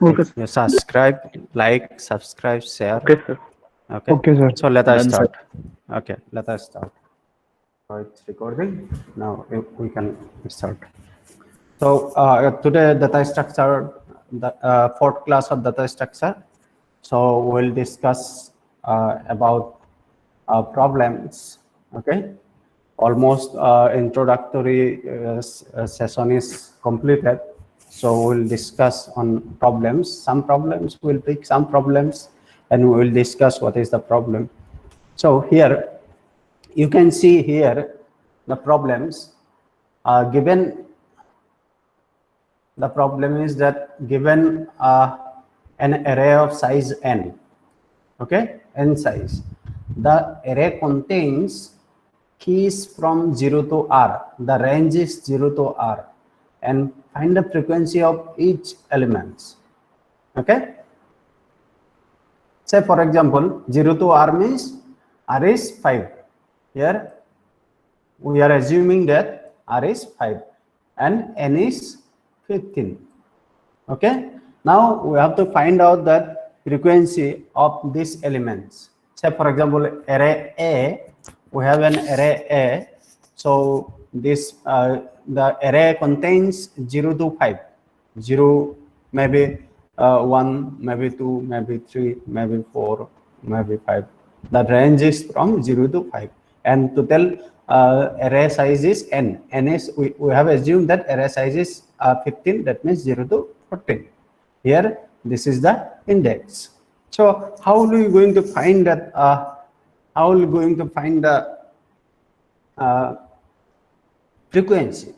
Okay, sir. You subscribe, like, subscribe, share. Okay, sir. Okay. Okay, sir. So let us Done, sir. start. Okay, let us start. So it's recording. Now we can start. So today data structure, the fourth class of data structure. So we'll discuss about problems. Okay. Almost introductory session is completed. So we'll discuss on problems. Some problems we'll pick some problems and we will discuss what is the problem. So here you can see here the problems given. The problem is that given an array of size n, okay, n size, the array contains keys from 0 to r. The range is 0 to r, and find the frequency of each element. Okay. Say for example, 0 to r means r is 5. Here we are assuming that r is 5 and n is 15. Okay. Now we have to find out that frequency of these elements. Say for example, array A, we have an array A. So this the array contains 0 to 5. 0, maybe 1, maybe 2, maybe 3, maybe 4, maybe 5. The range is from 0 to 5. And total array size is n. N is, we have assumed that array size is 15, that means 0 to 14. Here, this is the index. So how are we going to find that? How are we going to find the frequency?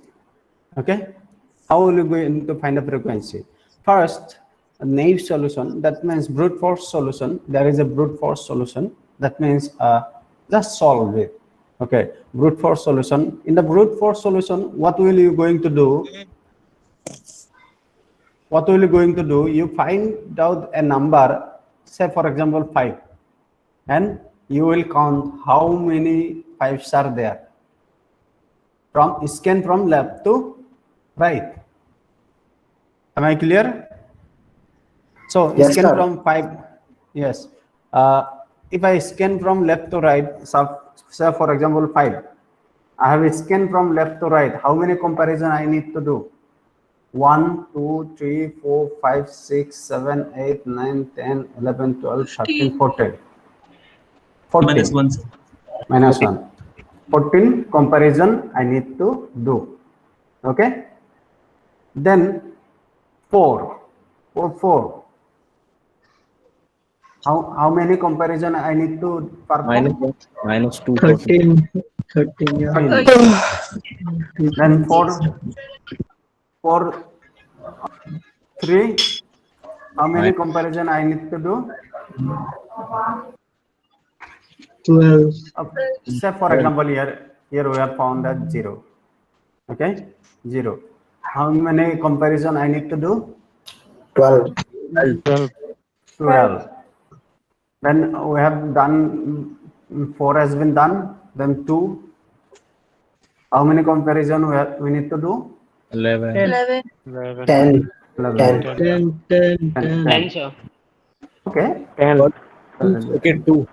Okay. How are we going to find the frequency? First, a naive solution, that means brute force solution. There is a brute force solution. That means just solve it. Okay, brute force solution. In the brute force solution, what will you going to do? What will you going to do? You find out a number, say for example 5, and you will count how many 5s are there. From scan from left to right. Am I clear? So Yes, scan sir. from 5. Yes. If I scan from left to right, so say for example 5, I have a scan from left to right. How many comparison I need to do? 1, 2, 3, 4, 5, 6, 7, 8, 9, 10, 11, 12, 13, 14. 14. Minus 1, sir. Minus 1. 14 comparison I need to do. Okay. Then 4. 4. How many comparison I need to perform? Minus 2. 13. 13, yeah. 13. Then 4, 3. How many comparison I need to do? 12. Say for example here we have found that 0. Okay, 0. How many comparison I need to do? 12. 12. Then we have done 4 has been done. Then 2. How many comparison we need to do? 11. 11. 10. 11. 10, 10, 10. 10. sir. Okay. Okay, 2.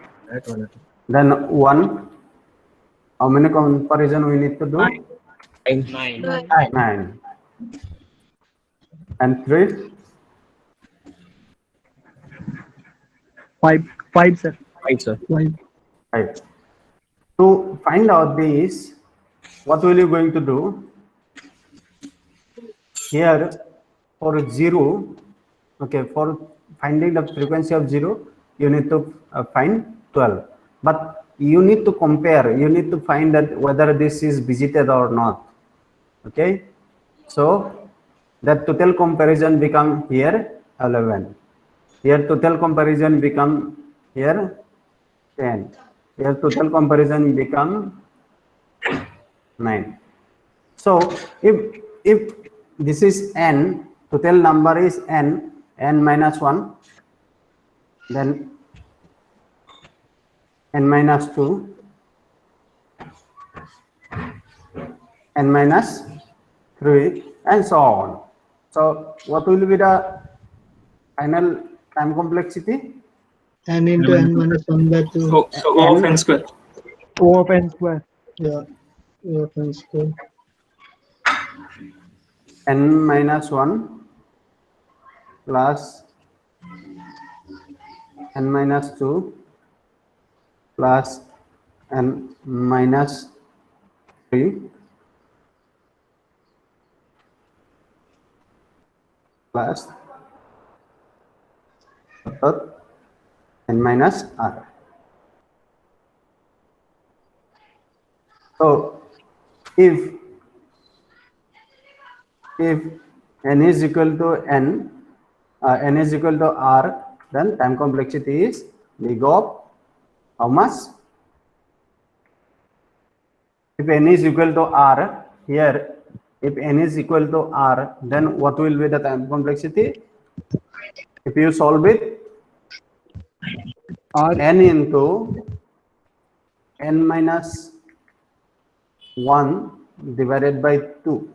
Then 1. How many comparison we need to do? 9. 9. And 3. 5, sir. 5, sir. 5. 5. To find out this, what will you going to do? Here for 0, okay, for finding the frequency of 0, you need to find 12. But you need to compare, you need to find that whether this is visited or not. Okay, so that total comparison become here 11. Here total comparison become here 10. Here total comparison become 9. So if this is n, total number is n minus 1, then n minus 2, n minus 3, and so on. So what will be the final time complexity? n into n minus 1 by 2. So O of n square. O of n square. Yeah. O of n square. N minus 1 plus n minus 2 plus n minus 3 plus n minus r. So if n is equal to n is equal to r, then time complexity is big of how much? If n is equal to r, here if n is equal to r, then what will be the time complexity? If you solve it, n into n minus 1 divided by 2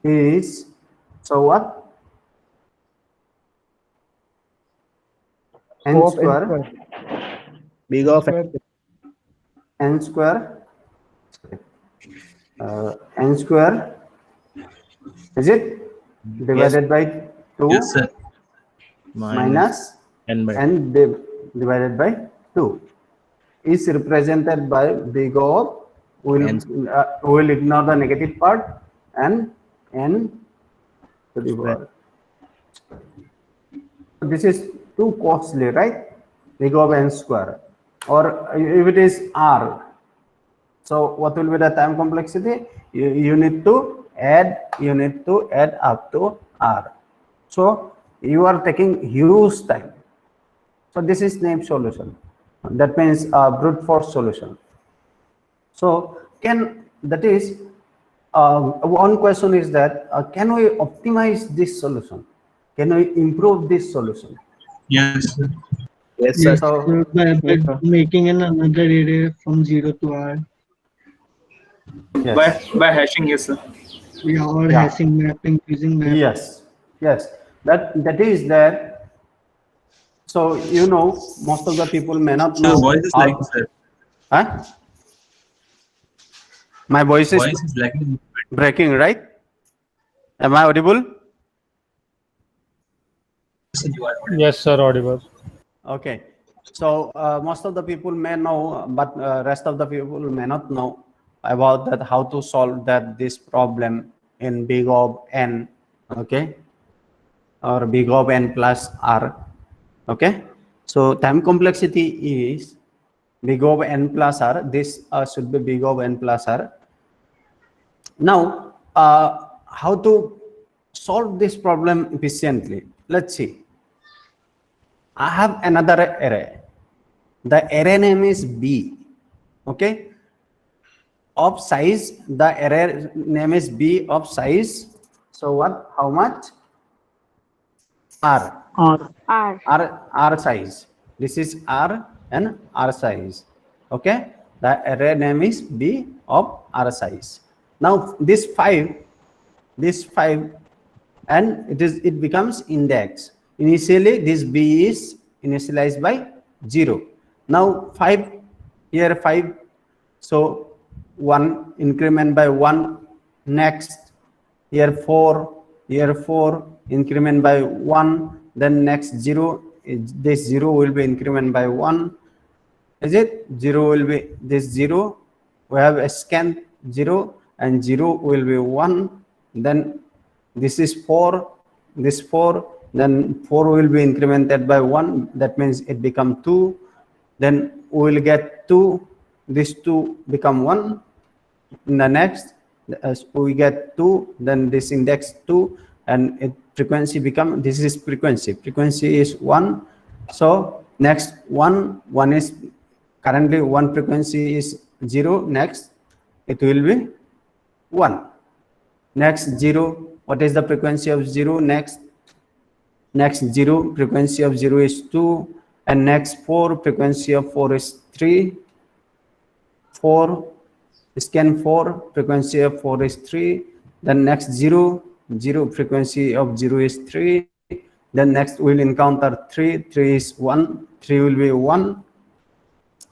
is, so what? N square, Big of n square, n square, is it? Divided by 2 Yes, sir. minus n by n divided by 2 is represented by big O. We'll ignore the negative part, and n to the power. This is too costly, right? Big O of n square. Or if it is r, so what will be the time complexity? You need to add up to r. So you are taking huge time. So this is naive solution. That means brute force solution. So one question is that can we optimize this solution? Can we improve this solution? Yes, sir. yes, Yes, sir. so by making another array from 0 to r. Yes. By hashing, yes, sir. Yeah, or Yeah. hashing mapping using map. Yes. That is there. So you know, most of the people may not Sir, know. voice is lagging, sir. Huh? My voice is Voice is lagging. breaking, right? Am I audible? Yes, sir, you are audible. Yes, sir, audible. Okay. So most of the people may know, but rest of the people may not know about that, how to solve this problem in big O of n, okay, or big O of n plus r, okay. So time complexity is big O of n plus r. This should be big O of n plus r. Now, how to solve this problem efficiently? Let's see. I have another array. The array name is B, okay, of size. The array name is B of size. So what? How much? R. R size. This is R and R size. Okay. The array name is B of R size. Now this 5, and it becomes index. Initially this B is initialized by 0. Now 5, here 5, so 1 increment by 1. Next here 4, increment by 1. Then next 0, this 0 will be increment by 1. Is it? 0 will be this 0. We have a scan 0, and 0 will be 1. Then this is 4, this 4. Then 4 will be incremented by 1. That means it become 2. Then we will get 2. This 2 become 1. In the next, we get 2. Then this index 2, and frequency become, this is frequency. Frequency is 1. So next 1 is currently 1 frequency is 0. Next it will be 1. Next 0. What is the frequency of 0? Next 0 frequency of 0 is 2, and next 4 frequency of 4 is 3. 4 scan 4 frequency of 4 is 3. Then next 0 frequency of 0 is 3. Then next we'll encounter 3. 3 is 1. 3 will be 1.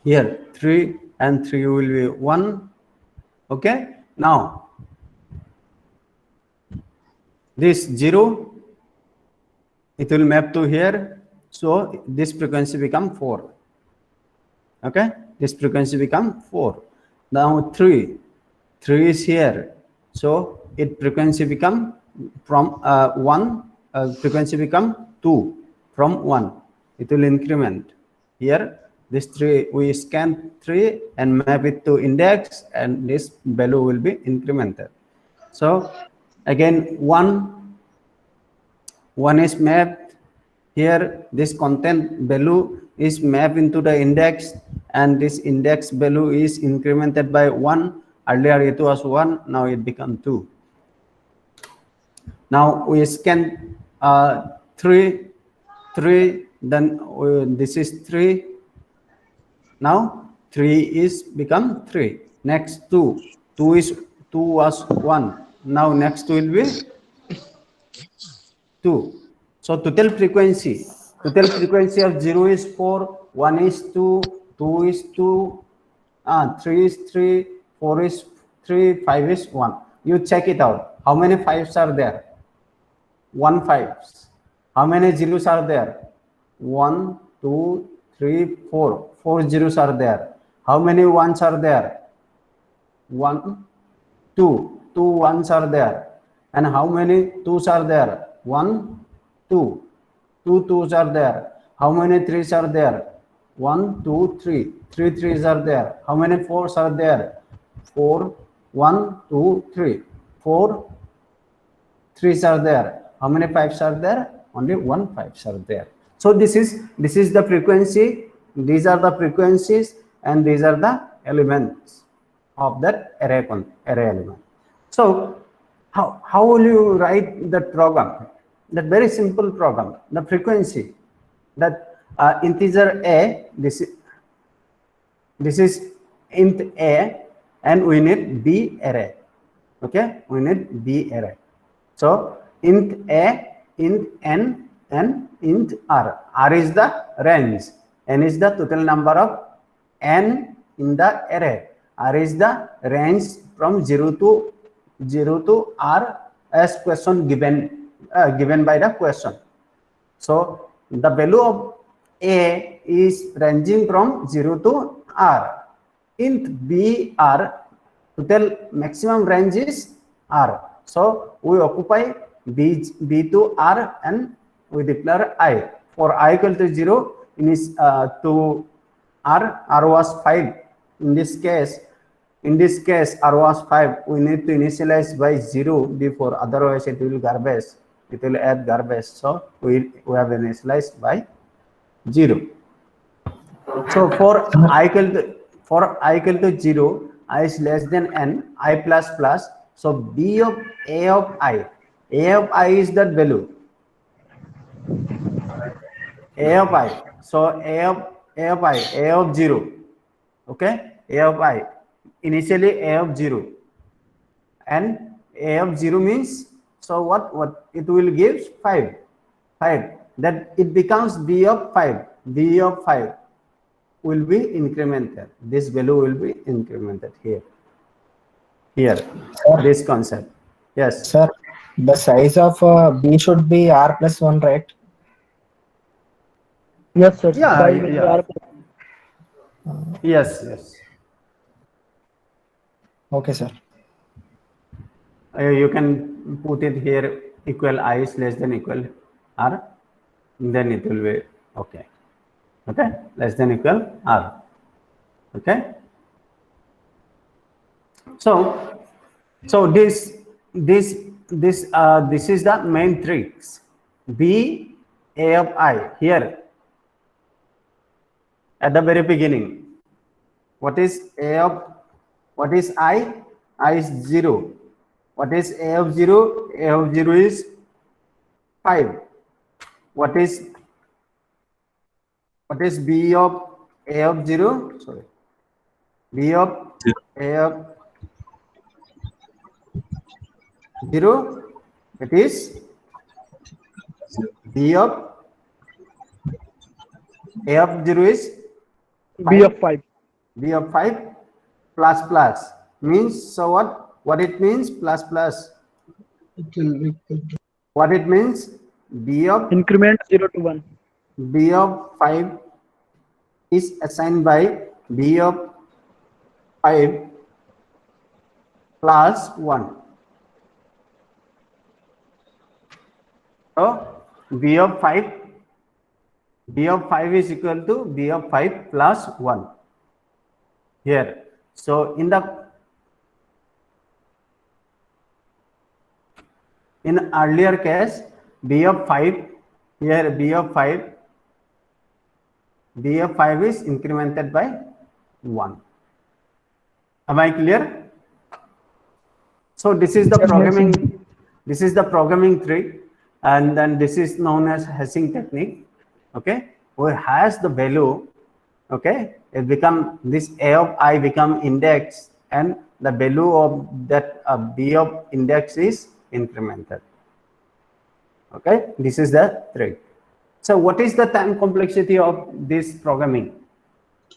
Here 3 and 3 will be 1. Okay. Now this 0, it will map to here. So this frequency become 4. Okay. This frequency become 4. Now 3 is here. So it frequency become from 1. Frequency become 2 from 1. It will increment here. This 3, we scan 3 and map it to index, and this value will be incremented. So again 1 is mapped here. This content value is mapped into the index, and this index value is incremented by 1. Earlier it was 1, now it become 2. Now we scan 3, then this is 3. Now 3 is become 3. Next 2 was 1. Now next will be 2. So total frequency of 0 is 4, 1 is 2, 2 is 2, 3 is 3, 4 is 3, 5 is 1. You check it out. How many 5s are there? 1 5s. How many zeros are there? 1, 2, 3, 4. 4 zeros are there. How many 1s are there? 1, 2. 2 1s are there. And how many 2s are there? 1, 2. 2 2s are there. How many 3s are there? 1, 2, 3. 3 3s are there. How many 4s are there? 4, 1, 2, 3. 4 3s are there. How many 5s are there? Only 1 5s are there. So this is the frequency. These are the frequencies, and these are the elements of that array element. So how will you write that program? That very simple program. The frequency, that integer a, this is int a, and we need b array. Okay, we need b array. So int a, int n, and int r. R is the range. N is the total number of n in the array. R is the range from 0 to r as question given by the question. So the value of a is ranging from 0 to r. Int b r, total maximum range is r. So we occupy b to r, and we declare I. For I equal to 0, to r was 5. In this case r was 5. We need to initialize by 0 before, otherwise it will garbage. It will add garbage. So we have initialized by 0. So for I equal to 0, I is less than n, I plus plus. So b of a of I is that value. A of I. So a of 0. Okay, a of I. Initially a of 0, and a of 0 means, so what it will give? 5. That it becomes b of 5. B of 5 will be incremented. This value will be incremented here. Sir, This concept. Yes. Sir, the size of b should be r plus 1, right? Yes, sir. Yeah. Yes. Okay, sir. You can put it here, equal I is less than equal r, then it will be okay. Okay, less than equal r. Okay. So this is the main tricks. B a of I here at the very beginning. What is I? I is 0. What is a of 0? A of 0 is 5. What is b of a of 0? Sorry. B of a of 0, it is B of A of 0 is B of 5. B of 5 plus plus means, so what it means, plus plus, It will be equal to what it means, B of Increment 0 to 1. B of 5 is assigned by B of 5 plus 1. So B of 5 is equal to B of 5 plus 1 here. So in earlier case, B of 5, here B of 5 is incremented by 1. Am I clear? So this is the programming trick, and then this is known as hashing technique. Okay, we hash the value. Okay, it become, this A of I become index, and the value of that B of index is incremented. Okay, this is the trick. So what is the time complexity of this programming,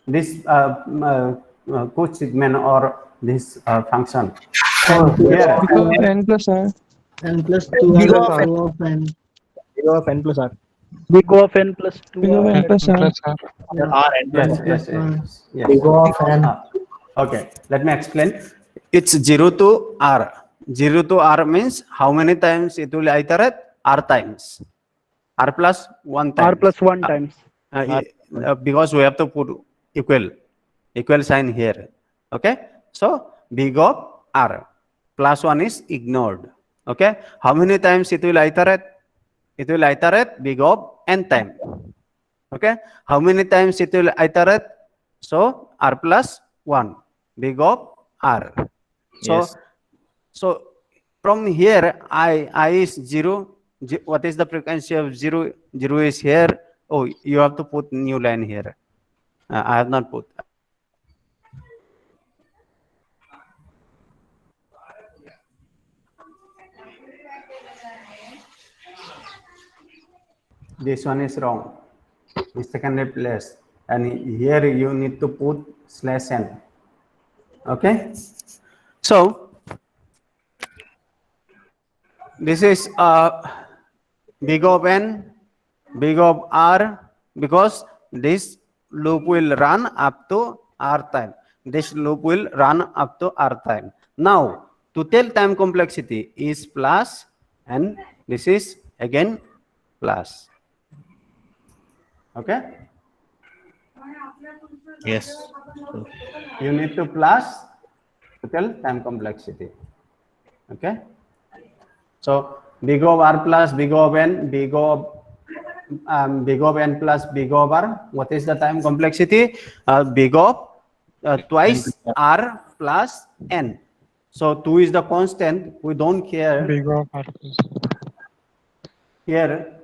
this code segment or this function? Here, N plus R. n plus 2 Big r of n. O of n. B of n plus R. Big of n plus 2. Big O N plus R. R n plus yes, R. yes. Big O of n. Okay, let me explain. It's 0 to R. 0 to R means how many times it will iterate? R times. R plus 1 times. R plus 1 times. Because we have to put equal sign here. Okay, so big of R plus 1 is ignored. Okay, how many times it will iterate? It will iterate big of n time. Okay, how many times it will iterate? So R plus 1, big of R. So Yes. so from here I is 0. What is the frequency of 0? 0 is here. Oh, you have to put new line here. I have not put. This one is wrong. It's secondary place, and here you need to put /n. Okay, so this is big of n, big of R, because this loop will run up to R time. This loop will run up to R time. Now, total time complexity is plus, and this is again plus. Okay? Yes. You need to plus total time complexity. Okay? So big O of R plus big O of n, big O of n plus big O of R. What is the time complexity? Big O of twice R plus n. So 2 is the constant. We don't care. Big O R plus. Here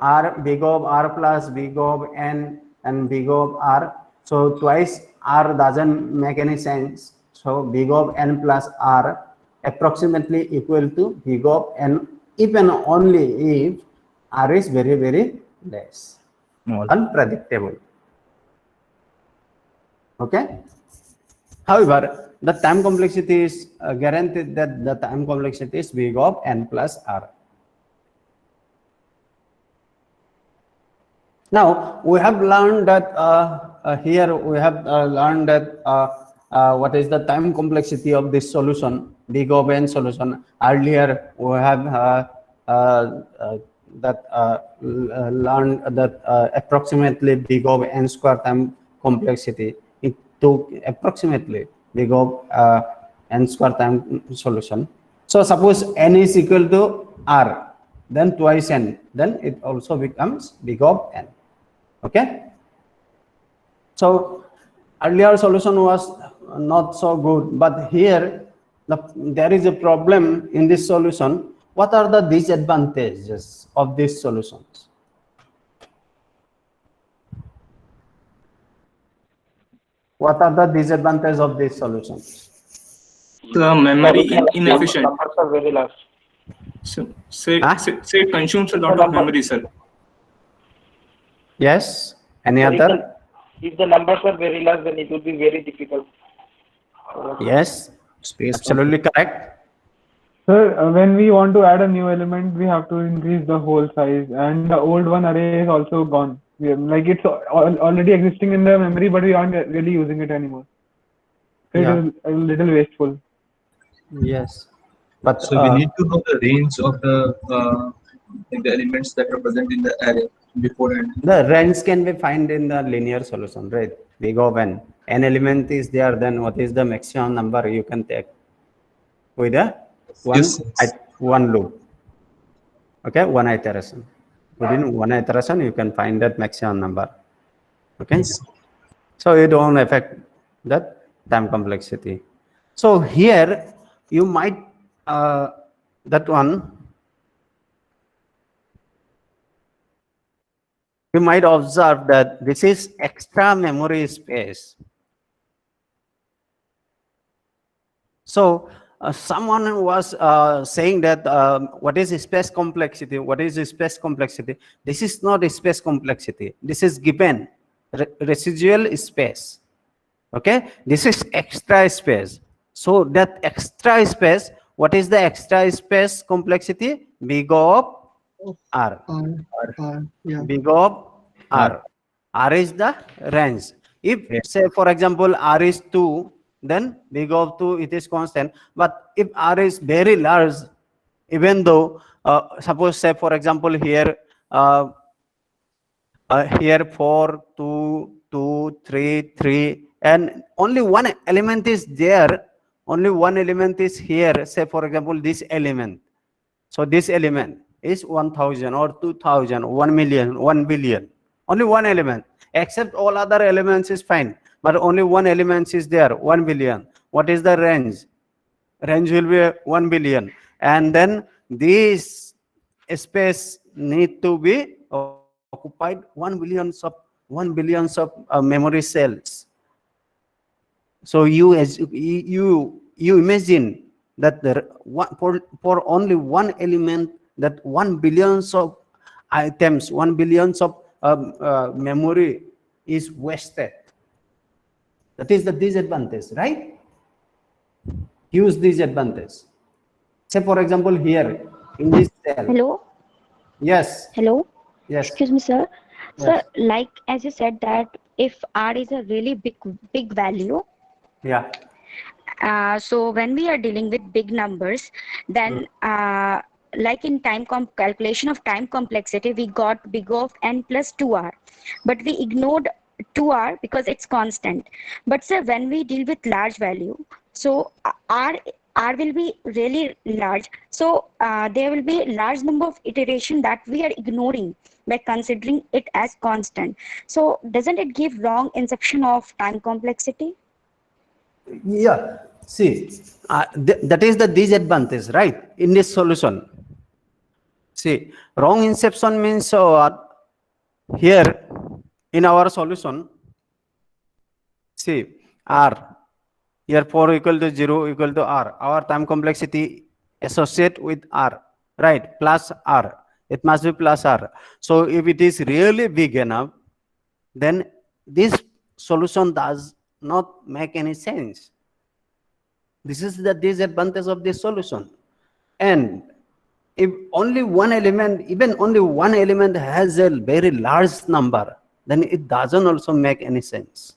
R, big O of R plus big O of n and big O of R. So twice R doesn't make any sense. So big O of n plus R approximately equal to big O of n, if and only if R is very, very less, unpredictable. Okay. However, the time complexity is guaranteed that the time complexity is big O of n plus R. Now we have learned that here we have learned that what is the time complexity of this solution, big O of n solution. Earlier we have learned that approximately big O of n square time complexity. It took approximately big O of n square time solution. So suppose n is equal to R, then twice n, then it also becomes big O of n. Okay. So earlier solution was not so good, but here there is a problem in this solution. What are the disadvantages of these solutions? What are the disadvantages of these solutions? The memory inefficient. Numbers are very large. So, say Huh? it consumes a lot of memory, sir. Yes. Any If other? if the numbers are very large, then it would be very difficult. Yes. Space Absolutely correct. Sir, when we want to add a new element, we have to increase the whole size, and the old one array is also gone. Like it's already existing in the memory, but we aren't really using it anymore. So Yeah. it is a little wasteful. Yes. But So we need to know the range of the elements that are present in the array beforehand. the range can be found in the linear solution, right? We go when an element is there, then what is the maximum number you can take with a one loop. Okay, one iteration. Within one iteration, you can find that maximum number. Okay, so you don't affect that time complexity. So here you might that one. You might observe that this is extra memory space. So someone was saying that what is space complexity? What is space complexity? This is not space complexity. This is given residual space. Okay, this is extra space. So that extra space, what is the extra space complexity? Big of R. Yeah. Big of R. R is the range. If say for example R is 2, then big of 2 it is constant. But if R is very large, even though suppose say for example here here 4, 2, 2, 3, 3, and only one element is there. Only one element is here. Say for example this element. So this element is 1,000 or 2,000, 1 million, 1 billion. Only one element. Except all other elements is fine. But only one element is there, 1 billion. What is the range? Range will be 1 billion. And then this space need to be occupied 1 billion of memory cells. So you imagine that for only one element, that 1 billion of items, 1 billion of memory is wasted. That is the disadvantage, right? Huge disadvantage. Say for example here in this cell. Hello. Yes. Hello. Yes. Excuse me, sir. Yes. Sir, like as you said that if R is a really big value, Yeah. so when we are dealing with big numbers, then like in calculation of time complexity, we got big of n plus 2r, but we ignored 2r because it's constant. But sir, when we deal with large value, so r will be really large, so there will be a large number of iteration that we are ignoring by considering it as constant. So doesn't it give wrong inception of time complexity? Yeah, see, that is the disadvantage, right, in this solution. See, wrong inception means here in our solution, see, R, here 4 equal to 0 equal to R. Our time complexity associate with R, right, plus R. It must be plus R. So if it is really big enough, then this solution does not make any sense. This is the disadvantage of this solution. And if only one element, even only one element has a very large number, then it doesn't also make any sense.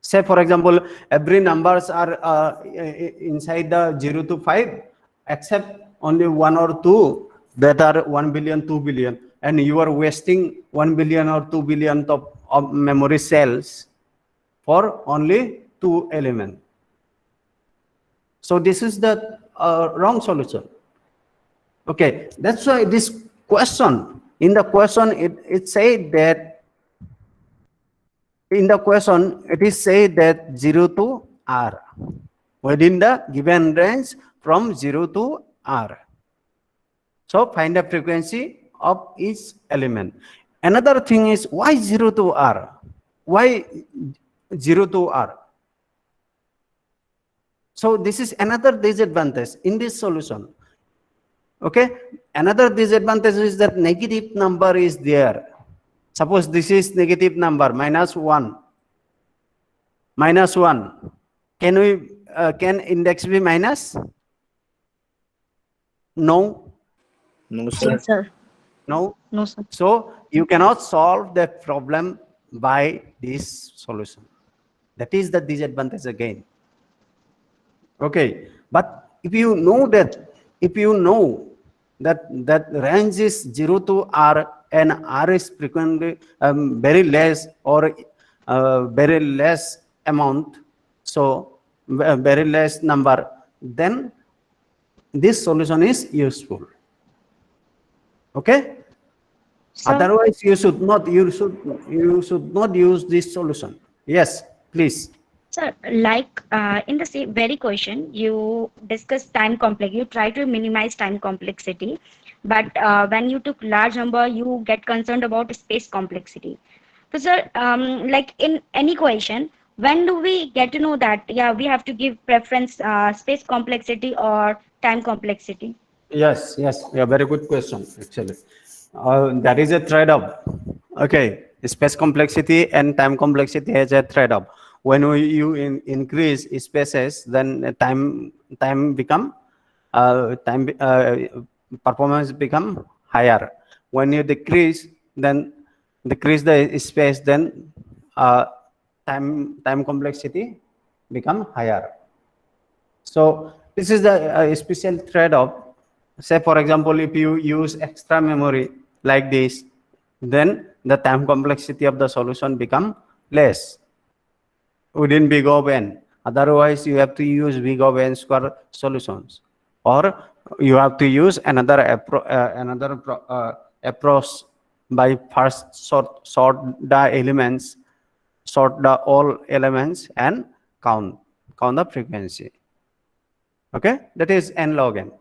Say for example, every numbers are inside the 0 to 5, except only 1 or 2 that are 1 billion, 2 billion, and you are wasting 1 billion or 2 billion of memory cells for only 2 elements. So this is the wrong solution. Okay, that's why this question, in the question it said that, in the question it is said that 0 to R, within the given range from 0 to R. So find the frequency of each element. Another thing is, why 0 to R? Why 0 to R? So this is another disadvantage in this solution. Okay. Another disadvantage is that negative number is there. Suppose this is negative number, -1. -1. Can index be minus? No. No, sir. Yes, sir. No. No, sir. So you cannot solve that problem by this solution. That is the disadvantage again. Okay. But if you know that that range is 0 to R and R is frequently very less or very less amount, so very less number, then this solution is useful. Okay. Sir, Otherwise, you should not use this solution. Yes, please. sir, like in the same very question, you discussed time complex. You try to minimize time complexity, but when you took large number, you get concerned about space complexity. So, sir, like in any question, when do we get to know that yeah we have to give preference space complexity or time complexity? Yes, yeah, very good question, actually. That is a trade-off. Okay, space complexity and time complexity has a trade-off. When you increase spaces, then time become performance become higher. When you decrease the space, then time complexity become higher. So this is the special trade-off. Say, for example, if you use extra memory like this, then the time complexity of the solution become less within big O of n. Otherwise, you have to use big O of n square solutions, or you have to use another approach by first sort the all elements and count the frequency. Okay, that is n log n.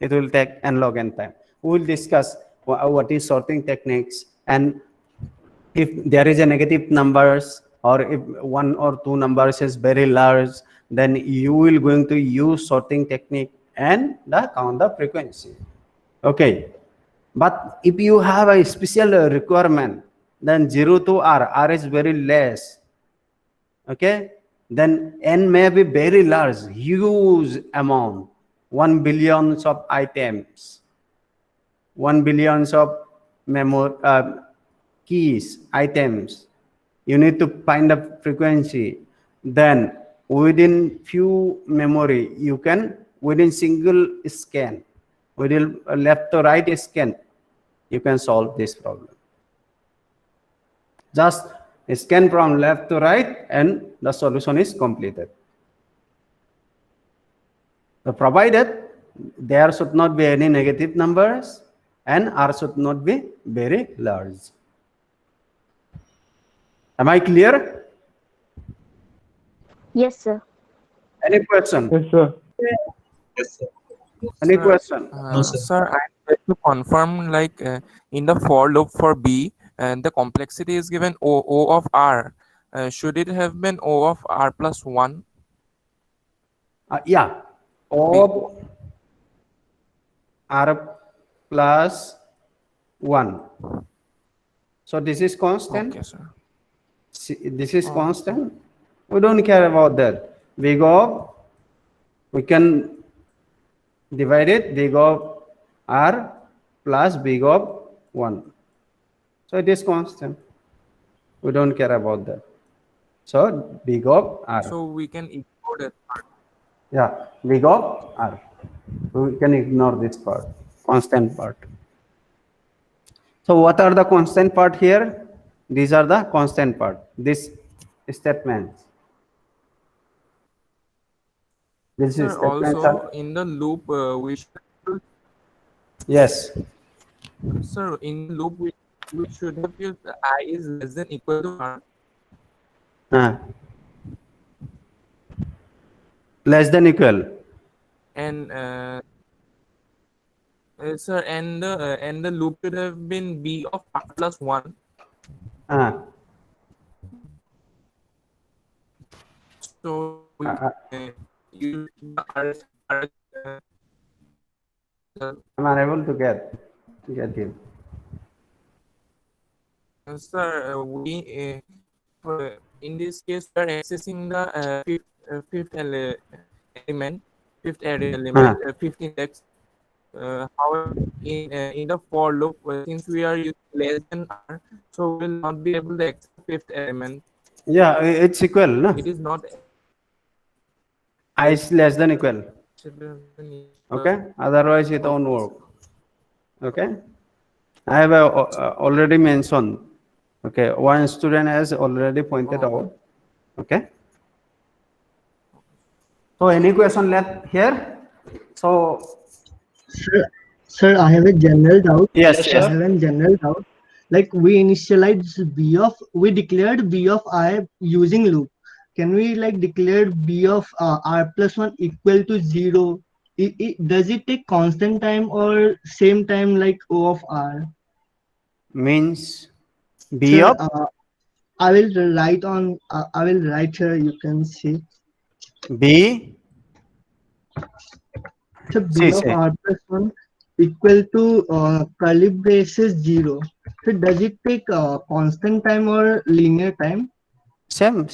It will take n log n time. We will discuss what is sorting techniques, and if there is a negative numbers, or if one or two numbers is very large, then you will going to use sorting technique and count the frequency. Okay, but if you have a special requirement, then 0 to R is very less. Okay, then n may be very large, huge amount, 1 billion of items, 1 billion of memory keys, items. You need to find the frequency. Then within few memory, you can within single scan, within left to right scan, you can solve this problem. Just scan from left to right and the solution is completed. So provided there should not be any negative numbers and R should not be very large. Am I clear? Yes, sir. Any question? Yes, sir. Yes, sir. Any Sir, question? No, sir. Sir, I would like to confirm, like in the for loop for B, and the complexity is given O of R. Should it have been O of R plus 1? Yeah. O R plus 1. So this is constant. Okay, sir. This is constant. We don't care about that. We can divide it big of R plus big of 1. So it is constant. We don't care about that. So big of R. So we can ignore that part. Yeah, big of R. We can ignore this part, constant part. So what are the constant part here? These are the constant part. This statements. This is Sir, also in the loop, we should, yes. sir, in the loop we should have used I is less than equal to R. Less than equal. And sir, and the loop should have been B of R plus 1. So we use R I'm unable to get you. Sir, in this case we are accessing the fifth element, fifth array element, fifth index. However, in the for loop, since we are using less than r, so we will not be able to access fifth element. Yeah, it's equal, no? It is not. I is less than equal. Okay, otherwise it won't work. Okay, I have already mentioned. Okay, one student has already pointed out. Okay. So any question left here? So, sir, I have a general doubt. yes, I have a general doubt. Like we declared b of I using loop. Can we like declare b of r plus 1 equal to 0? Does it take constant time or same time like O of r? means b Sir, of I will write here. You can see. b. So b of r plus 1 equal to curly braces 0. So does it take constant time or linear time? Same.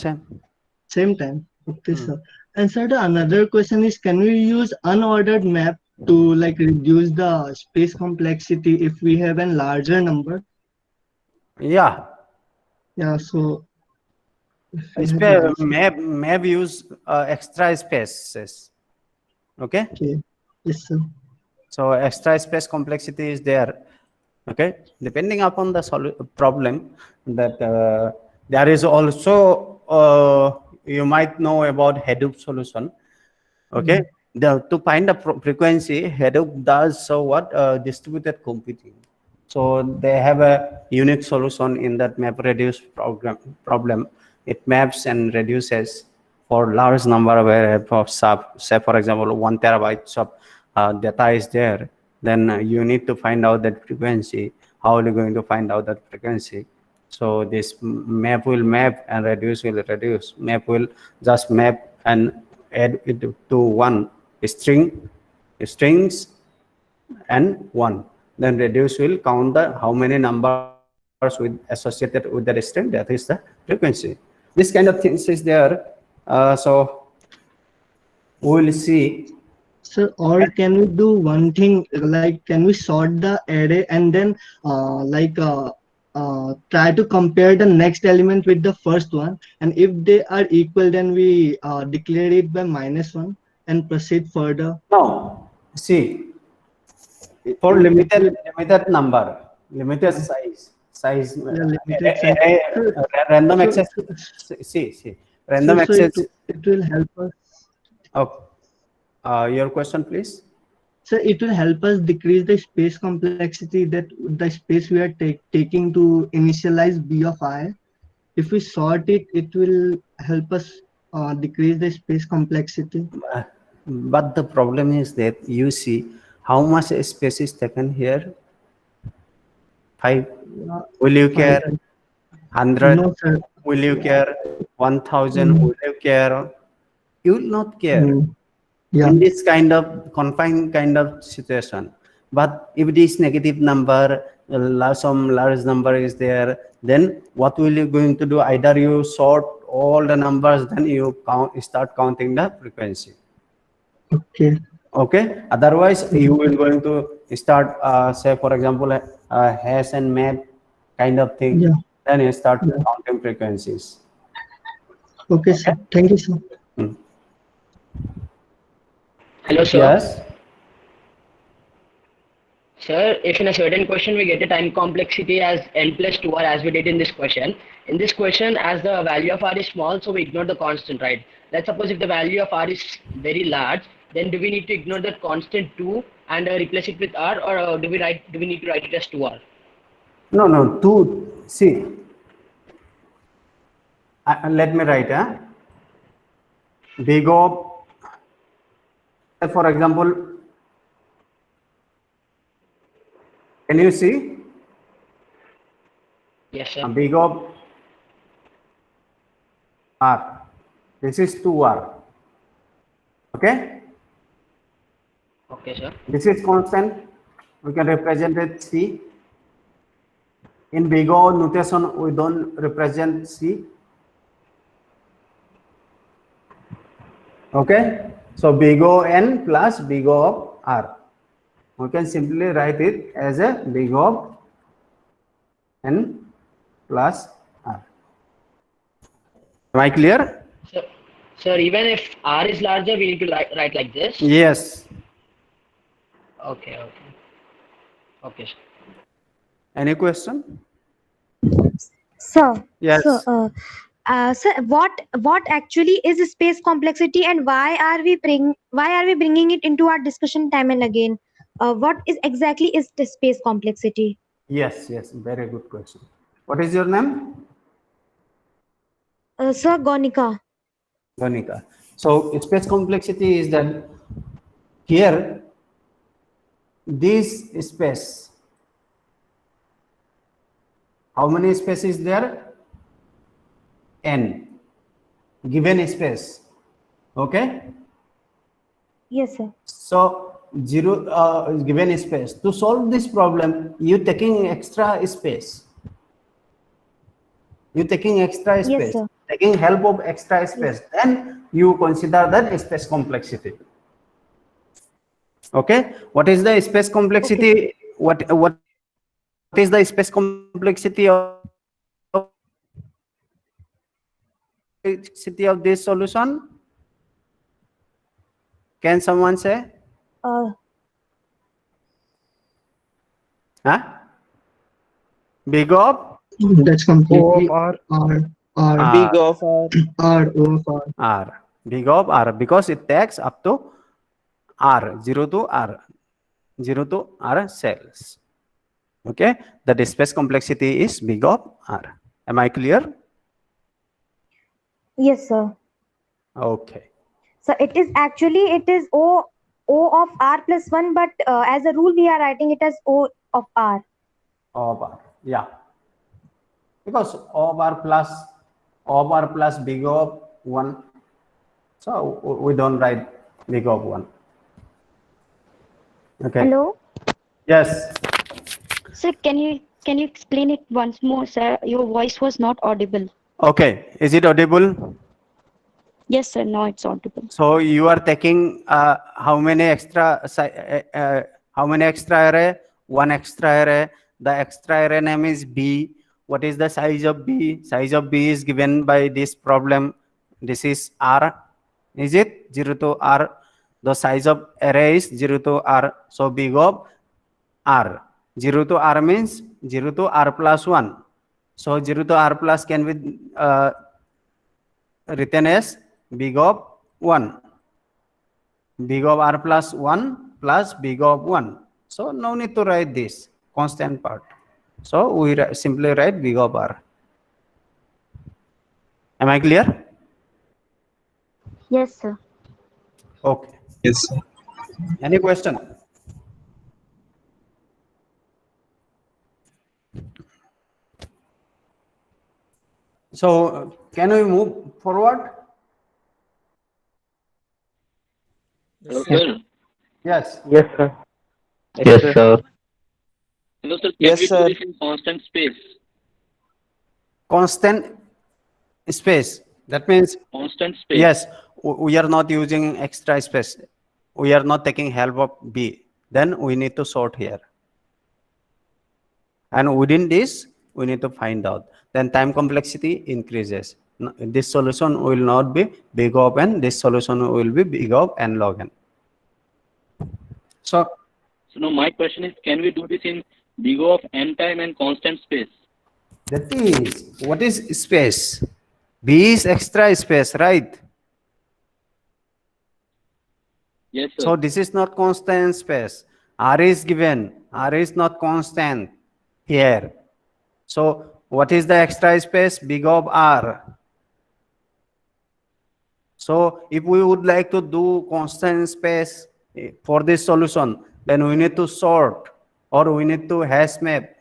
Same time. Okay, sir. And sir, the another question is, can we use unordered map to like reduce the space complexity if we have a larger number? Yeah. Yeah. So if we have map use extra spaces. Okay. okay. Yes, sir. So extra space complexity is there. Okay, depending upon the problem, that there is also you might know about Hadoop solution. Okay, to find the frequency, Hadoop does so what distributed computing. So they have a unique solution in that map reduce problem. It maps and reduces for large number of array of say for example 1 terabytes of data is there. Then you need to find out that frequency. How are you going to find out that frequency? So this map will map and reduce will reduce. Map will just map and add it to one strings and one. Then reduce will count the how many numbers with associated with the string. That is the frequency. This kind of things is there. So we will see. So, or can we do one thing like can we sort the array and then try to compare the next element with the first one, and if they are equal, then we declare it by -1 and proceed further. No, see, for limited number, limited size, random access. See, random access. It will help us. Your question, please. So it will help us decrease the space complexity, that the space we are taking to initialize b of I. If we sort it, it will help us decrease the space complexity. But the problem is that you see how much space is taken here. 5. Will you care? 100. No, sir. Will you care? 1000. Will you care? You will not care. Yeah. In this kind of confined kind of situation. But if this negative number, some large number is there, then what will you going to do? Either you sort all the numbers, then you start counting the frequency. Okay. Otherwise, you will going to start say for example hash and map kind of thing. Yeah. Then you start counting frequencies. Okay, sir. Thank you, sir. Hello, sir. Yes. Sir, if in a certain question we get a time complexity as n plus 2r as we did in this question. In this question, as the value of r is small, so we ignore the constant, right? Let's suppose if the value of r is very large, then do we need to ignore that constant 2 and replace it with r, or do we need to write it as 2r? No, 2. See, let me write. Big O. For example, can you see? Yes, sir. Big O R. This is 2R. Okay. Okay, sir. This is constant. We can represent it C. In big O notation, we don't represent C. Okay. So big O N plus big O of R. We can simply write it as a big O of N plus R. Am I clear? Sir, even if R is larger, we need to write like this? Yes. Okay, okay. Okay, sir. Any question? Sir, Yes. sir, what actually is space complexity, and why are we bringing it into our discussion time and again? What is exactly is the space complexity? Yes, yes, very good question. What is your name? Sir, Gonika. Gonika. So space complexity is that here this space, how many space is there? N, given space. Okay. Yes, sir. So zero given space. To solve this problem, you taking extra space. You taking extra space. Yes, sir. Taking help of extra space. Then you consider that space complexity. Okay. What is the space complexity? Okay. What is the space complexity of this solution? Can someone say? Big O? That's completely O of R. R. Big O of R. R, O of R. R. Big O of R, because it takes up to R, 0 to R cells. Okay, the space complexity is big O of R. Am I clear? Yes, sir. Okay. So it is O of R plus 1, but as a rule we are writing it as O of R. O of R, yeah. Because O of R plus big O of 1. So we don't write big O of 1. Okay. Hello? Yes. Sir, can you explain it once more, sir? Your voice was not audible. Okay. Is it audible? Yes, sir. Now it's audible. So you are taking how many extra array? One extra array. The extra array name is B. What is the size of B? Size of B is given by this problem. This is R. Is it 0 to R? The size of array is 0 to R. So big of R. 0 to R means 0 to R plus 1. So 0 to R plus can be written as big of 1. Big of R plus 1 plus big of 1. So no need to write this constant part. So we simply write big of R. Am I clear? Yes, sir. Okay. Yes, sir. Any question? So can we move forward? Yes, Sir. Yes. Yes, sir. Yes, sir. Hello, sir. Can Yes, we sir. do this in constant space? Constant space. That means Constant space. yes, we are not using extra space. We are not taking help of B. Then we need to sort here. And within this, we need to find out. Then time complexity increases. This solution will not be big O of n. This solution will be big O of n log n. So now my question is, can we do this in big O of n time and constant space? that is, what is space? B is extra space, right? Yes, sir. So this is not constant space. R is given. R is not constant here. So what is the extra space? Big O of R. So if we would like to do constant space for this solution, then we need to sort, or we need to hash map.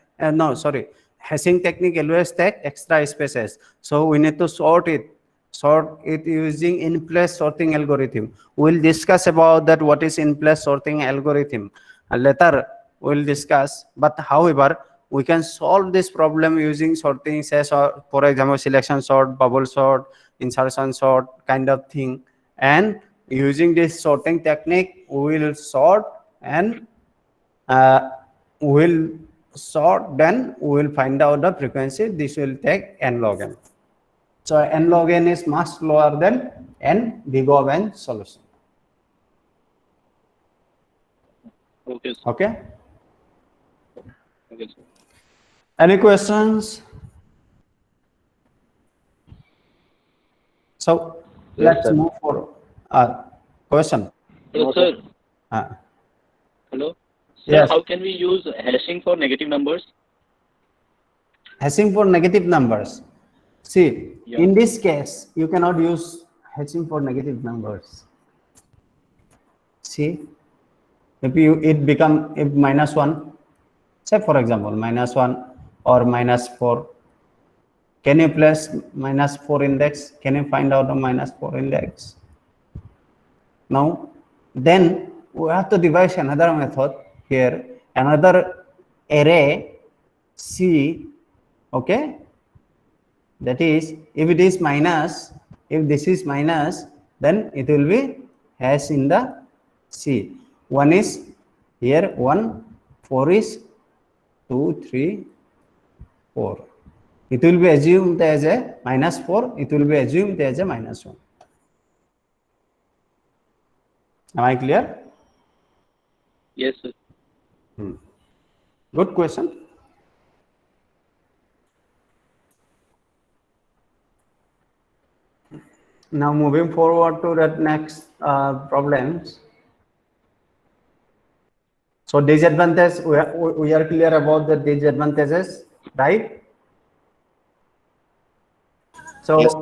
Hashing technique always take extra spaces. So we need to sort it sort it using in-place sorting algorithm. We'll discuss about that, what is in-place sorting algorithm. Later we'll discuss, but however, we can solve this problem using sorting, say, or for example, selection sort, bubble sort, insertion sort kind of thing. And using this sorting technique, we will sort and we'll sort, then we will find out the frequency. This will take n log n. So n log n is much lower than n big O of n solution. Okay, sir. Okay. Okay, sir. Any questions? So Yes, let's sir. move forward. Question. Hello, sir. Hello. Sir, Yes. how can we use hashing for negative numbers? Hashing for negative numbers. See, Yeah. in this case, you cannot use hashing for negative numbers. See, if -1, say for example, -1 or -4, can you place -4 index? Can you find out the -4 index? Now, then we have to devise another method here, another array C, okay? That is, if it is minus, if this is minus, then it will be hash in the C. 1 is here, 1, 4 is 2, 3, 4. It will be assumed as a -4, it will be assumed as a -1. Am I clear? Yes, sir. Good question. Now moving forward to that next problems. So disadvantage, we are clear about the disadvantages, right? So Yes.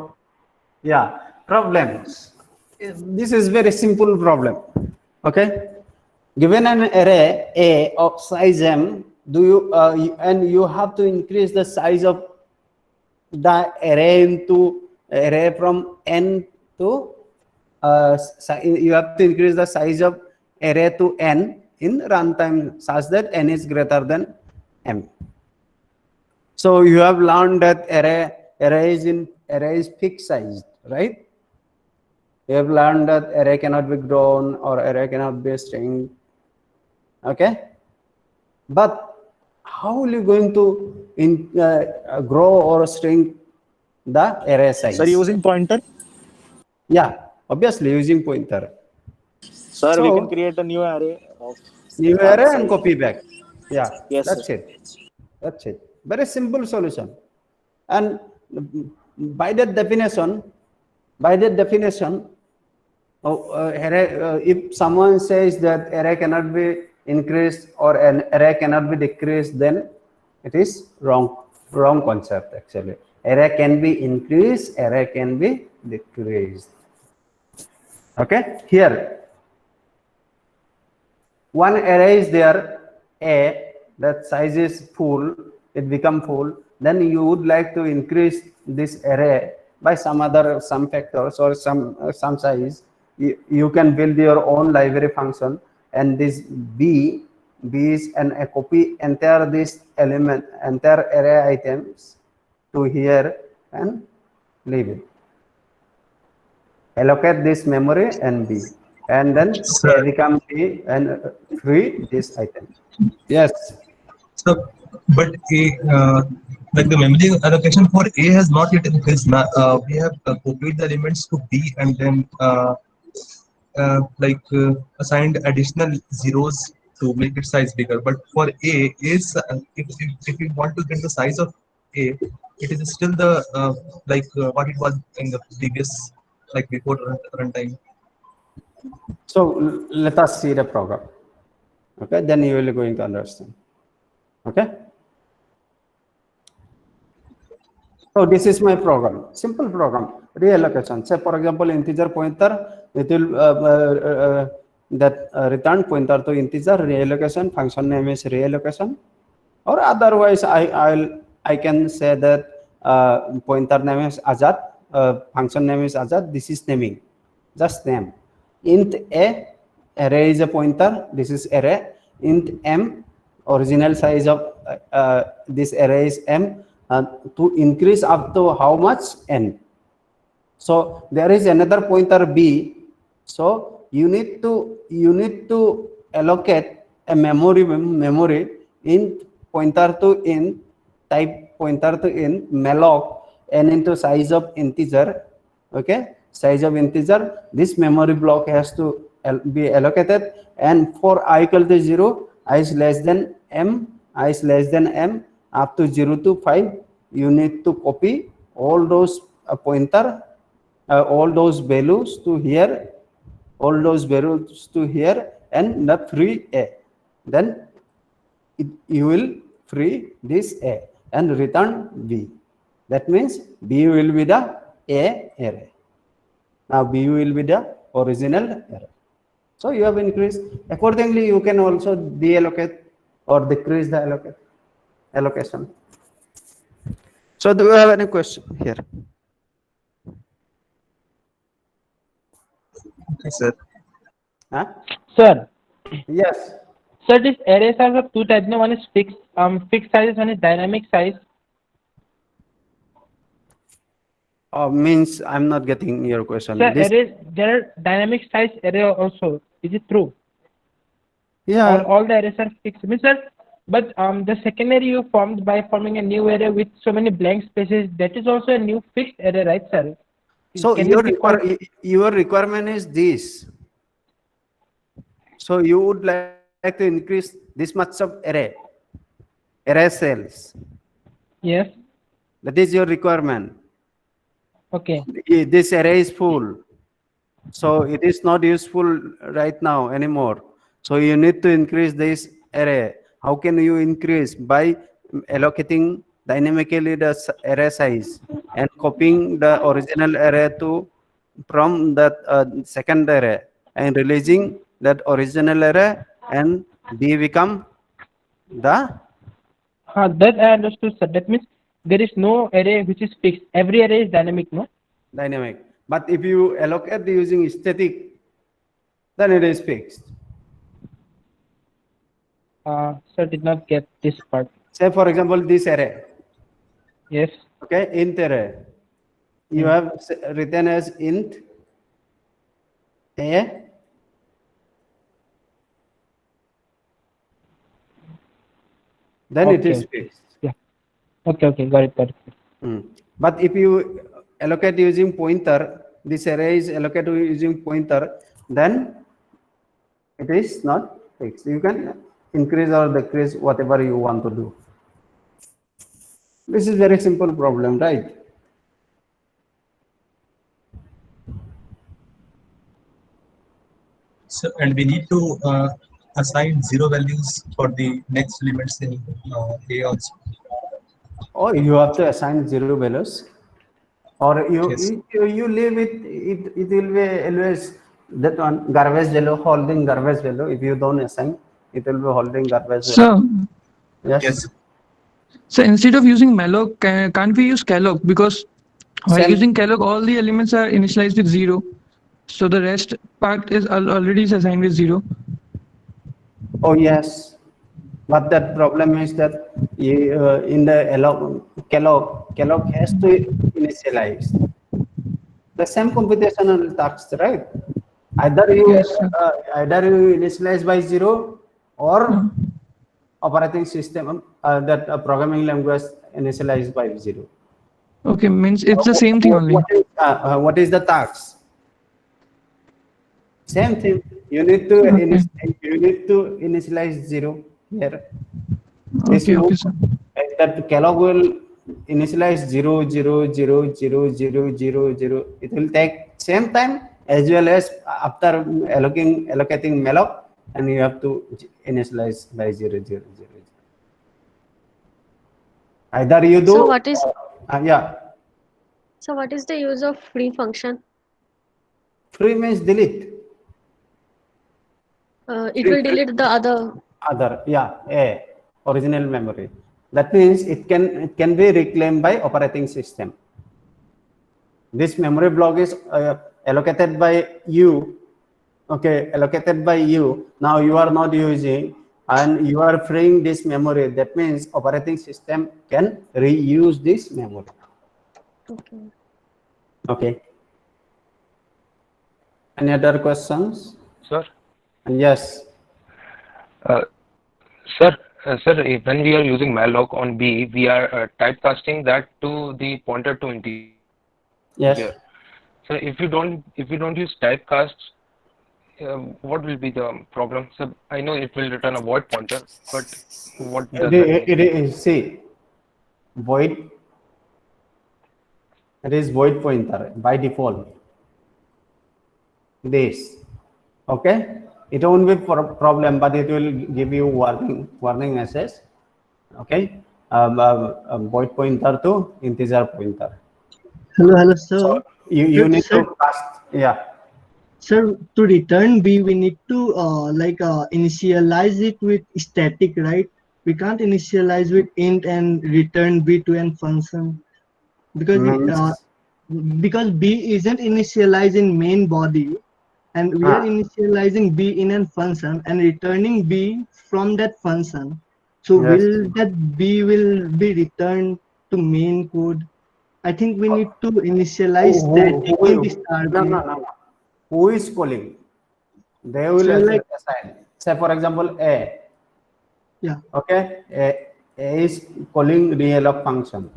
yeah, problems. This is very simple problem. Okay, given an array A of size m, and you have to increase the size of the array from n to you have to increase the size of array to n in runtime such that n is greater than m. So you have learned that array is fixed sized, right? You have learned that array cannot be grown or array cannot be a string. Okay, but how are you going to grow or string the array size? Sir, using pointer? Yeah, obviously using pointer. Sir, So, we can create a new array of new array and copy back. Yeah, Yes, that's sir. it. That's it. Very simple solution. And by that definition, if someone says that array cannot be increased or an array cannot be decreased, then it is wrong concept actually. Array can be increased, array can be decreased. Okay, here one array is there, A, that size is full, it become full, then you would like to increase this array by some factors or some size. You can build your own library function, and this B is a copy entire array items to here and leave it. Allocate this memory and B, and then A become B and free this item. Yes. So, but like the memory allocation for A has not yet increased. We have copied the elements to B and then assigned additional zeros to make its size bigger. But for A is if we want to get the size of A, it is still the what it was in the previous, like before runtime. So let us see the program. Okay, then you will be going to understand. Okay. So this is my program, simple program, reallocation. Say for example, integer pointer, it will return pointer to integer, reallocation, function name is reallocation, or otherwise I can say that pointer name is Azad, function name is Azad. This is naming, just name. Int a, array is a pointer. This is array. Int m, original size of this array is m. To increase up to how much? N. So there is another pointer b. So you need to allocate a memory int pointer to int, type pointer to int, malloc n into size of integer. Okay, size of integer. This memory block has to be allocated, and for I equal to 0, I is less than m, I is less than m, up to 0 to 5, you need to copy all those pointer, all those values to here, all those values to here, and the free a. Then you will free this a and return b. That means b will be the a array. Now b will be the original array. So you have increased. Accordingly, you can also deallocate or decrease the allocation. So do you have any question here? Okay, sir. Huh? Sir, Yes. sir, this array size of two types. One is fixed size, one is dynamic size. Means I'm not getting your question. Sir, arrays, there are dynamic size array also. Is it true? Yeah. Or all the arrays are fixed? Means, sir, but the second array you formed by forming a new array with so many blank spaces, that is also a new fixed array, right, sir? So Can your it be called- your requirement is this. So you would like to increase this much of array cells. Yes. That is your requirement. Okay. This array is full, so it is not useful right now anymore. So you need to increase this array. How can you increase? By allocating dynamically the array size and copying the original array from that second array and releasing that original array, and B become the That I understood, sir. That means there is no array which is fixed. Every array is dynamic, no? dynamic. But if you allocate using static, then it is fixed. Sir, did not get this part. Say for example this array. Yes. Okay, int array. You have written as int a then it is fixed. Yeah. Okay, got it. But if you allocate using pointer, this array is allocated using pointer, then it is not fixed. You can increase or decrease whatever you want to do. This is very simple problem, right? So, and we need to assign 0 values for the next elements in A also. Or you have to assign 0 values, or you Yes. you leave it will be always that one garbage value, holding garbage value. If you don't assign, it will be holding garbage value. So, Yes. so instead of using malloc, can't we use calloc? Because while Same. using calloc, all the elements are initialized with 0. So the rest part is already assigned with 0. Oh yes, but that problem is that in the calloc has to initialize the same computational tasks, right? Either you initialize by 0 or operating system that programming language initialized by 0. Okay, means it's the same thing only. What is the task? Same thing. You need to initialize 0 here. Okay, sir. That calloc will initialize 0, 0, 0, 0, 0, 0, 0. It will take same time as well as after allocating malloc, and you have to initialize by 0, 0, 0. Either you do. So what is yeah. So what is the use of free function? Free means delete. It will delete the other. Original memory. That means it can be reclaimed by operating system. This memory block is allocated by you. Okay, allocated by you. Now you are not using, and you are freeing this memory. That means operating system can reuse this memory. Okay. Okay. Any other questions? Sir? Yes. Sir, when we are using malloc on B, we are typecasting that to the pointer to integer. Yes. So if you don't use typecasts, what will be the problem? So I know it will return a void pointer, but what does that mean? It is, see, void. It is void pointer by default. This, okay. It won't be for a problem, but it will give you warning message. Okay, void pointer to integer pointer. Hello, sir. So you need to cast, yeah. Sir, to return B, we need to initialize it with static, right? We can't initialize with int and return B to an function because because B isn't initialized in main body, and we are initializing B in a function and returning B from that function. So Yes. will that B will be returned to main code? I think we need to initialize static in the start. No. Who is calling? They will assign. Say for example, A. Yeah. Okay. A is calling realloc function.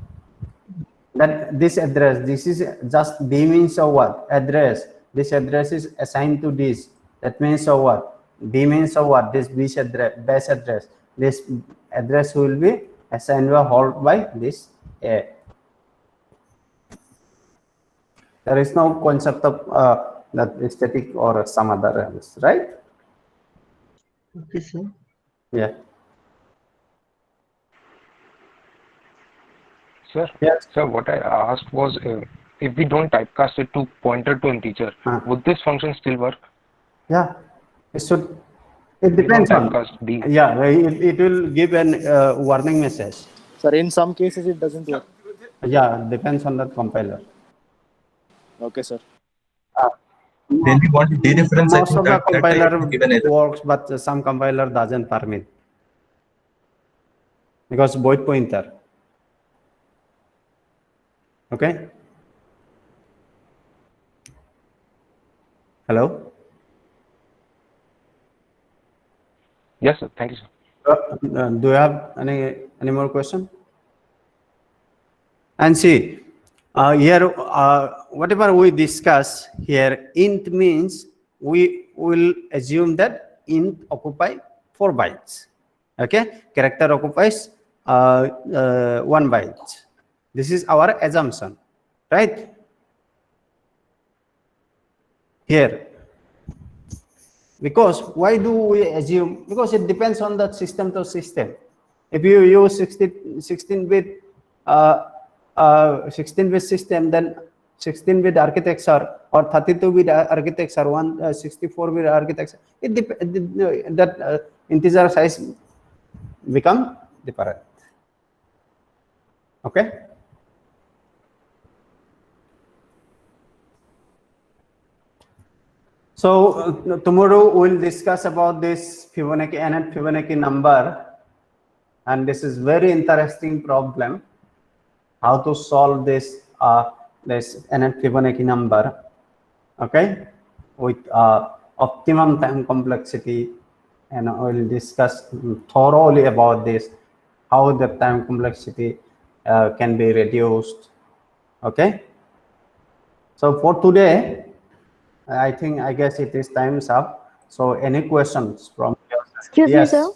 That this address, this is just B means so what? Address. This address is assigned to this. That means so what? B means so what? This base address. This address will be assigned or held by this A. There is no concept of that static or some other else, right? Okay, sir. Yeah. Sir, yes. Sir, what I asked was, if we don't typecast it to pointer to integer, would this function still work? Yeah, it should. It depends on. B. Yeah, it will give an warning message. Sir, in some cases it doesn't work. Yeah, depends on the compiler. Okay, sir. Then we want to dereference. Most of the compiler works, but some compiler doesn't permit because void pointer. Okay. Hello. Yes, sir. Thank you, sir. Do you have any more question? And see, here whatever we discuss here, int means we will assume that int occupy 4 bytes. Okay, character occupies 1 byte. This is our assumption, right? Here, because why do we assume? Because it depends on the system to system. If you use 16-bit 16-bit system, then 16-bit architecture or 32-bit architecture, 64-bit architecture, that integer size become different. Okay. So tomorrow we'll discuss about this Fibonacci nth Fibonacci number, and this is very interesting problem. How to solve this this nth Fibonacci number? Okay, with optimum time complexity, and we'll discuss thoroughly about this, how the time complexity can be reduced. Okay. So for today, I guess it is time's up. So any questions from your side? Excuse Yes. me, sir.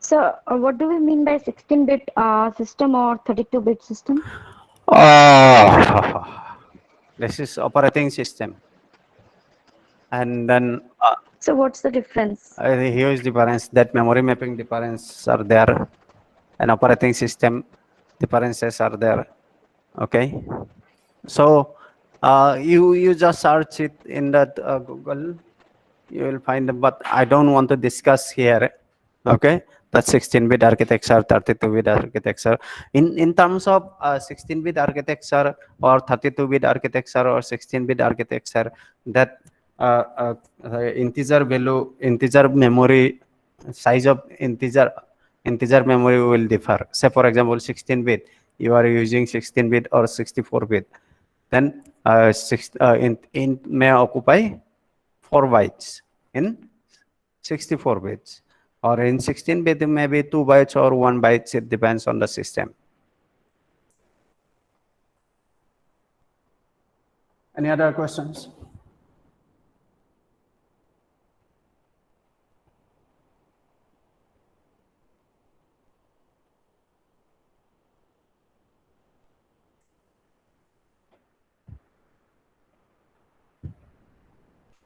So, what do we mean by 16-bit system or 32-bit system? This is operating system, and then So, what's the difference? here is difference, that memory mapping differences are there, and operating system differences are there. Okay, so you just search it in that Google, you will find it, but I don't want to discuss here. Okay, that's 16-bit architecture, 32-bit architecture. In terms of 16-bit architecture or 32-bit architecture or 16-bit architecture, that integer memory size of integer memory will differ. Say for example, 16-bit, you are using 16-bit or 64-bit, then int may occupy 4 bytes in 64 bits, or in 16-bit maybe 2 bytes or 1 byte. It depends on the system. Any other questions?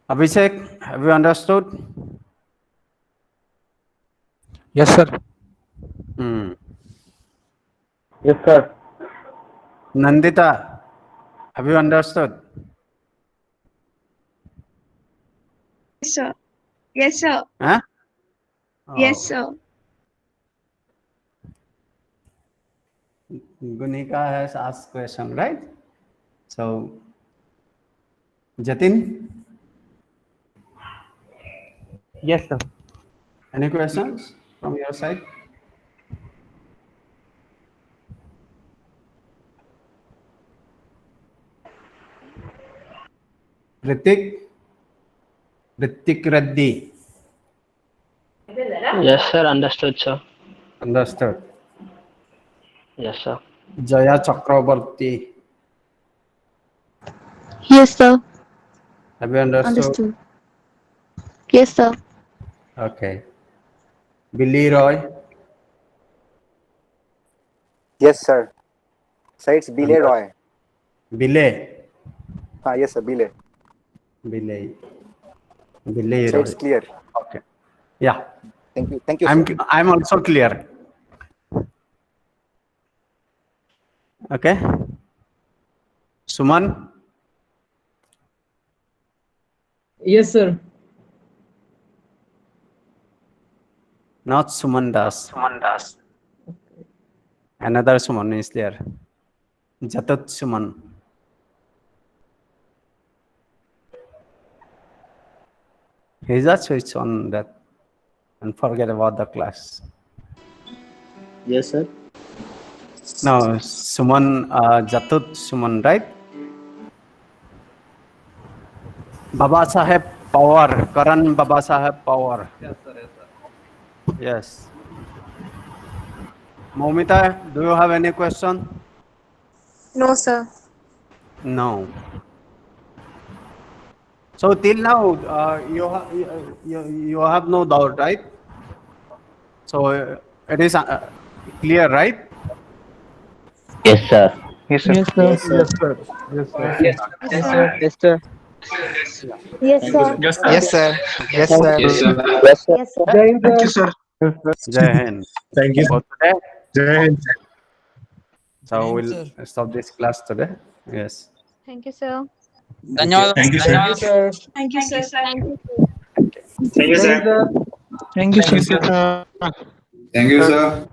Abhishek, have you understood? Yes, sir. Yes, sir. Nandita, have you understood? Yes, sir. Yes, sir. Huh? Yes, sir. Gunika has asked question, right? So, Jatin? Yes, sir. Any questions from your side? Ritik Reddy. Yes, sir. Understood, sir. Understood. Yes, sir. Jaya Chakrabarti. Yes, sir. Have you understood? Understood. Yes, sir. Okay. Billy Roy. Yes, sir. So it's Bilay Roy. Bilay. Yes, sir. Bilay. Bilay. Bilay So Roy. it's clear. Okay. Yeah. Thank you. Thank you, sir. I'm also clear. Okay. Suman. Yes, sir. Not Suman Das. Another Suman is there. Jatat Suman. He just switch on that and forget about the class. Yes, sir. No, Suman, Jatut Suman, right? Baba Saheb Power, Karan Baba Saheb Power. Yes, sir. Yes, sir. Yes. Momita, do you have any question? No, sir. No. So till now, you have no doubt, right? So it is clear, right? Yes, sir. Yes, sir. Yes, sir. Yes, sir. Yes, sir. Yes, sir. Yes, sir. Yes, sir. Yes, sir. Yes, sir. Yes, sir. Yes, sir. Yes, sir. Yes, sir. Thank you, sir. Jai Hind. Thank you. For today. Jai Hind. So we'll stop this class today. Yes. Thank you, sir. Thank you, sir. Thank you, sir. Thank you, sir. Thank you. Thank you, sir. Thank you, sir. Thank you, sir. Thank you, sir.